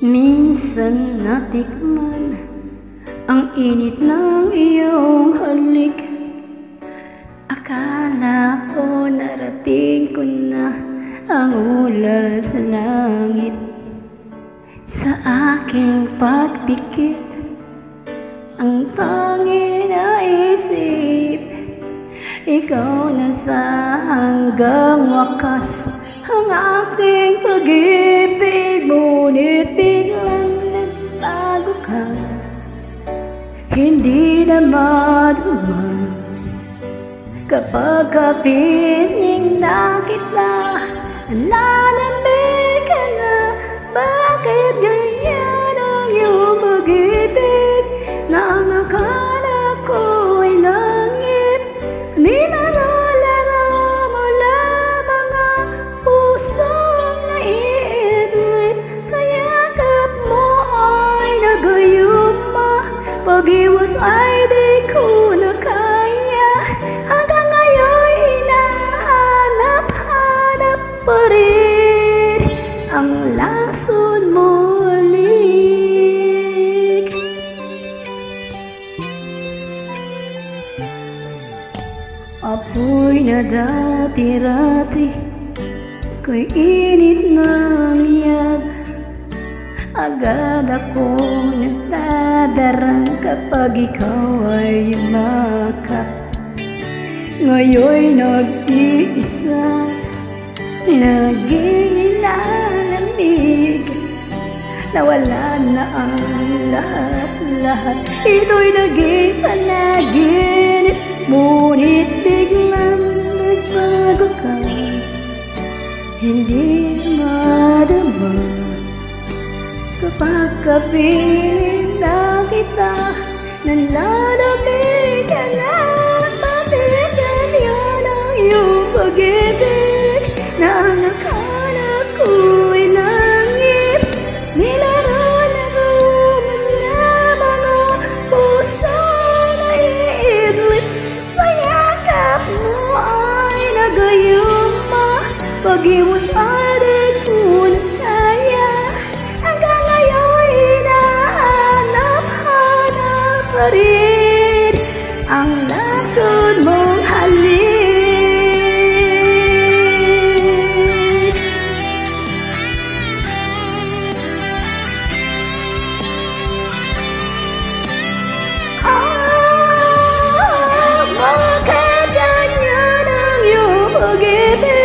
Minsan natikman ang init ng iyong halik. Akala ko narating ko na ang ulap sa langit. Sa aking pagpikit, ang tanging naisip, ikaw na sa hanggang wakas. Ang aking pag-ibig, ngunit biglang nagbago ka. Hindi na maduman kapag kapiling na kita. Nalamig ka na, bakit ganyan ang iyong pag-ibig? Na ang akala ko ay langit, nilalaro mo lamang ang pusong naiidlip. Sa yakap mo ay nagayuma, pag-iwas ay di ko na kaya. Hanggang ngayon hinahanap-hanap pa rin ang lason mo ulit. Apoy na dati-rati, ko'y init ng liyab. Agad akong nagdadarang kapag ikaw ay yumakap. Ngayon'y nag-iisa, naging ilalamig. Nawala na ang lahat-lahat, ito'y naging panaginip. Ngunit biglang nagbago ka, hindi madama kapag kapiling na kita. Nanlalamig ka na, bakit ganyan ang iyong pag-ibig? Na ang akala ko'y langit, nilalaro mo lamang ang pusong naiidlip. Sa yakap mo ay nagayuma, pag-iwas ay di ko na kaya. Hanggang ngayon hinahanap-hanap pa rin ang lason mong halik. Bakit ganyan ang iyong pag-ibig?